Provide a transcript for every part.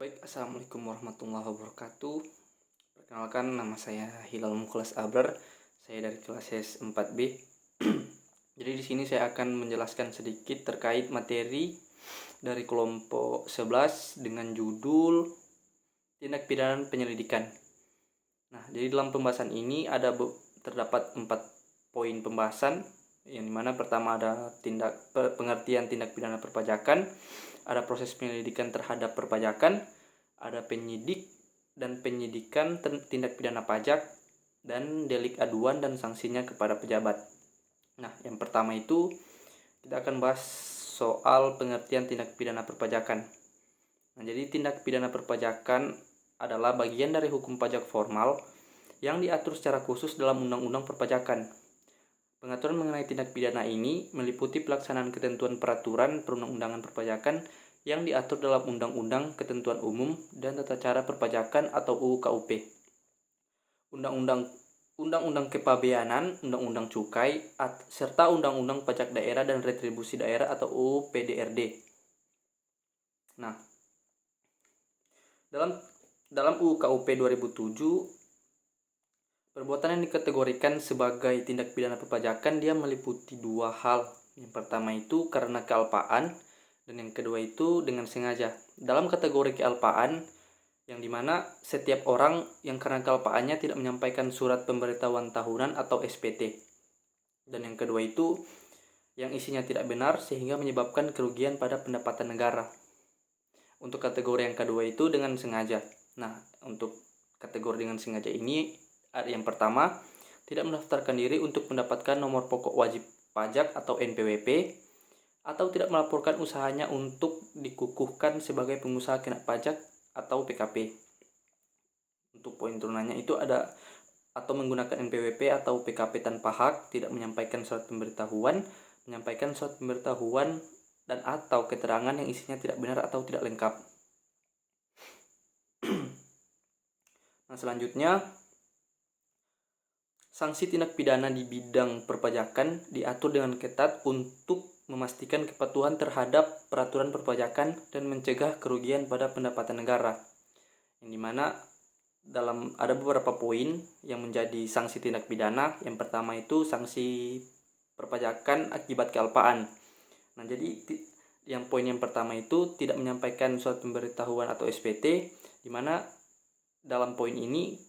Baik, assalamualaikum warahmatullahi wabarakatuh. Perkenalkan, nama saya Hilal Muklas Abrar. Saya dari kelas S4B. Jadi di sini saya akan menjelaskan sedikit terkait materi dari kelompok 11 dengan judul tindak pidana penyelidikan. Nah, jadi dalam pembahasan ini terdapat 4 poin pembahasan, yang dimana pertama ada pengertian tindak pidana perpajakan, ada proses penyelidikan terhadap perpajakan, ada penyidik dan penyidikan tindak pidana pajak, dan delik aduan dan sanksinya kepada pejabat. Nah, yang pertama itu kita akan bahas soal pengertian tindak pidana perpajakan. Nah, jadi tindak pidana perpajakan adalah bagian dari hukum pajak formal yang diatur secara khusus dalam Undang-Undang Perpajakan. Pengaturan mengenai tindak pidana ini meliputi pelaksanaan ketentuan peraturan perundang-undangan perpajakan yang diatur dalam Undang-Undang Ketentuan Umum dan Tata Cara Perpajakan atau UU KUP, Undang-Undang Kepabeanan, Undang-Undang Cukai, serta Undang-Undang Pajak Daerah dan Retribusi Daerah atau UU PDRD. Nah, dalam UU KUP 2007, perbuatan yang dikategorikan sebagai tindak pidana perpajakan dia meliputi 2 hal. Yang pertama itu karena kealpaan, dan yang kedua itu dengan sengaja. Dalam kategori kealpaan, yang dimana setiap orang yang karena kealpaannya tidak menyampaikan surat pemberitahuan tahunan atau SPT. Dan yang kedua itu yang isinya tidak benar sehingga menyebabkan kerugian pada pendapatan negara. Untuk kategori yang kedua itu dengan sengaja. Nah, untuk kategori dengan sengaja ini, yang pertama, tidak mendaftarkan diri untuk mendapatkan nomor pokok wajib pajak atau NPWP, atau tidak melaporkan usahanya untuk dikukuhkan sebagai pengusaha kena pajak atau PKP. Untuk poin turunannya itu ada atau menggunakan NPWP atau PKP tanpa hak, tidak menyampaikan surat pemberitahuan, menyampaikan surat pemberitahuan dan atau keterangan yang isinya tidak benar atau tidak lengkap. Nah, selanjutnya, sanksi tindak pidana di bidang perpajakan diatur dengan ketat untuk memastikan kepatuhan terhadap peraturan perpajakan dan mencegah kerugian pada pendapatan negara. Yang dimana ada beberapa poin yang menjadi sanksi tindak pidana. Yang pertama itu sanksi perpajakan akibat kealpaan. Nah, jadi yang poin yang pertama itu tidak menyampaikan surat pemberitahuan atau SPT, dimana dalam poin ini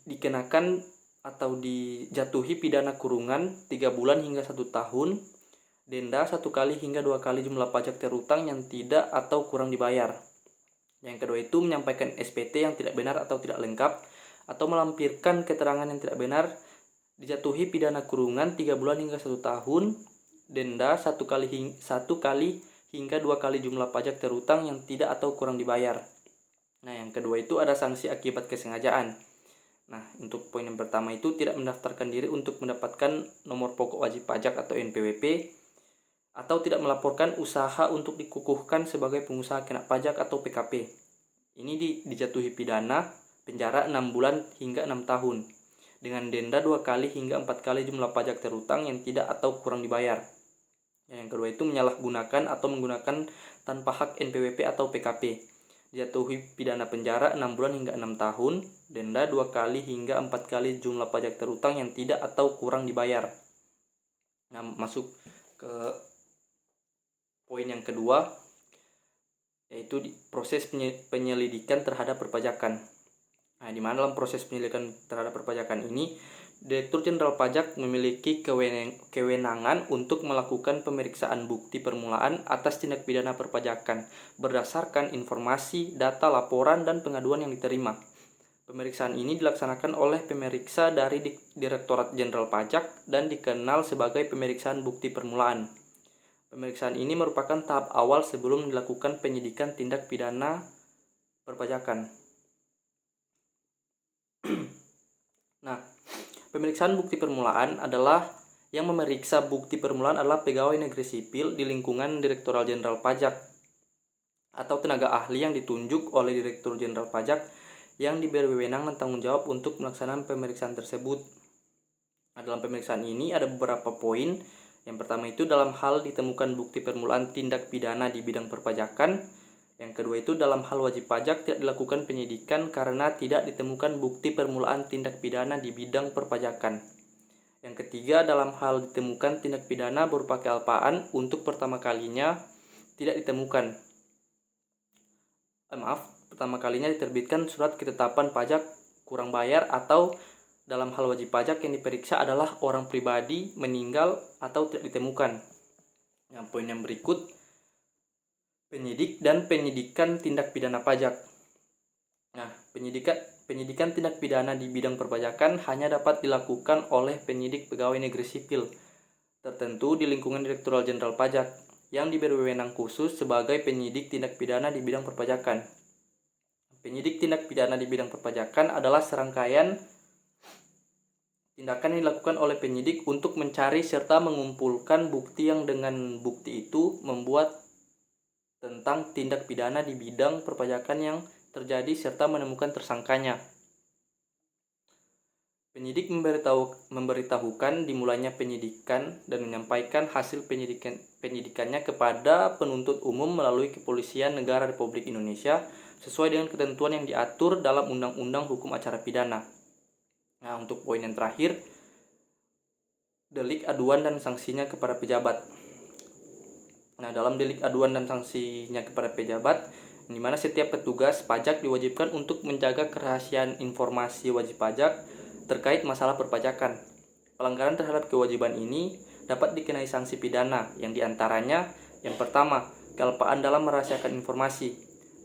dikenakan atau dijatuhi pidana kurungan 3 bulan hingga 1 tahun, denda 1 kali hingga 2 kali jumlah pajak terutang yang tidak atau kurang dibayar. Yang kedua itu menyampaikan SPT yang tidak benar atau tidak lengkap, atau melampirkan keterangan yang tidak benar, dijatuhi pidana kurungan 3 bulan hingga 1 tahun, denda 1 kali hingga 2 kali jumlah pajak terutang yang tidak atau kurang dibayar. Nah, yang kedua itu ada sanksi akibat kesengajaan. Nah, untuk poin yang pertama itu tidak mendaftarkan diri untuk mendapatkan nomor pokok wajib pajak atau NPWP, atau tidak melaporkan usaha untuk dikukuhkan sebagai pengusaha kena pajak atau PKP. Ini dijatuhi pidana penjara 6 bulan hingga 6 tahun dengan denda 2 kali hingga 4 kali jumlah pajak terutang yang tidak atau kurang dibayar. Yang kedua itu menyalahgunakan atau menggunakan tanpa hak NPWP atau PKP, dijatuhi pidana penjara 6 bulan hingga 6 tahun, denda 2 kali hingga 4 kali jumlah pajak terutang yang tidak atau kurang dibayar. Nah, masuk ke poin yang kedua, yaitu proses penyelidikan terhadap perpajakan. Nah, di mana dalam proses penyelidikan terhadap perpajakan ini, Direktur Jenderal Pajak memiliki kewenangan untuk melakukan pemeriksaan bukti permulaan atas tindak pidana perpajakan berdasarkan informasi, data, laporan, dan pengaduan yang diterima. Pemeriksaan ini dilaksanakan oleh pemeriksa dari Direktorat Jenderal Pajak dan dikenal sebagai pemeriksaan bukti permulaan. Pemeriksaan ini merupakan tahap awal sebelum dilakukan penyidikan tindak pidana perpajakan. Nah, pemeriksaan bukti permulaan adalah yang memeriksa bukti permulaan adalah pegawai negeri sipil di lingkungan Direktorat Jenderal Pajak atau tenaga ahli yang ditunjuk oleh Direktur Jenderal Pajak yang diberi wewenang dan tanggung jawab untuk melaksanakan pemeriksaan tersebut. Nah, dalam pemeriksaan ini ada beberapa poin. Yang pertama itu dalam hal ditemukan bukti permulaan tindak pidana di bidang perpajakan, Yang kedua itu dalam hal wajib pajak tidak dilakukan penyidikan karena tidak ditemukan bukti permulaan tindak pidana di bidang perpajakan. Yang ketiga, dalam hal ditemukan tindak pidana berupa kealpaan untuk pertama kalinya tidak ditemukan. Pertama kalinya diterbitkan surat ketetapan pajak kurang bayar atau dalam hal wajib pajak yang diperiksa adalah orang pribadi meninggal atau tidak ditemukan. Yang poin yang berikut, penyidik dan penyidikan tindak pidana pajak. Nah, penyidikan tindak pidana di bidang perpajakan hanya dapat dilakukan oleh penyidik pegawai negeri sipil tertentu di lingkungan Direktorat Jenderal Pajak yang diberi wewenang khusus sebagai penyidik tindak pidana di bidang perpajakan. Penyidik tindak pidana di bidang perpajakan adalah serangkaian tindakan yang dilakukan oleh penyidik untuk mencari serta mengumpulkan bukti yang dengan bukti itu membuat tentang tindak pidana di bidang perpajakan yang terjadi serta menemukan tersangkanya. Penyidik memberitahukan dimulainya penyidikan dan menyampaikan hasil penyidikannya kepada penuntut umum melalui Kepolisian Negara Republik Indonesia sesuai dengan ketentuan yang diatur dalam Undang-Undang Hukum Acara Pidana. Nah, untuk poin yang terakhir, delik aduan dan sanksinya kepada pejabat. Nah, dalam delik aduan dan sanksinya kepada pejabat, di mana setiap petugas pajak diwajibkan untuk menjaga kerahasiaan informasi wajib pajak terkait masalah perpajakan. Pelanggaran terhadap kewajiban ini dapat dikenai sanksi pidana yang diantaranya yang pertama, kealpaan dalam merahasiakan informasi.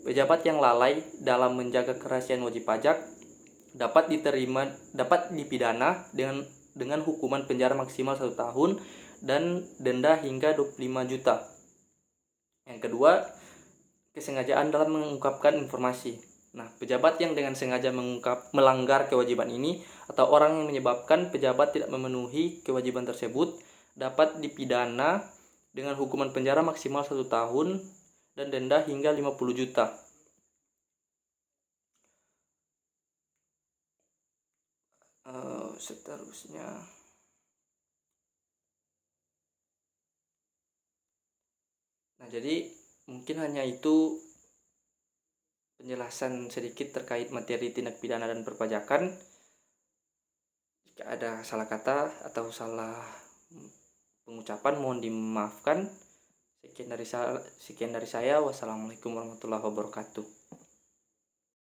Pejabat yang lalai dalam menjaga kerahasiaan wajib pajak dapat dipidana dengan hukuman penjara maksimal 1 tahun dan denda hingga 25 juta. Yang kedua, kesengajaan dalam mengungkapkan informasi. Nah, pejabat yang dengan sengaja melanggar kewajiban ini atau orang yang menyebabkan pejabat tidak memenuhi kewajiban tersebut dapat dipidana dengan hukuman penjara maksimal 1 tahun dan denda hingga 50 juta. Seterusnya. Nah, jadi mungkin hanya itu penjelasan sedikit terkait materi tindak pidana dan perpajakan. Jika ada salah kata atau salah pengucapan mohon dimaafkan. Sekian dari saya. Wassalamualaikum warahmatullahi wabarakatuh.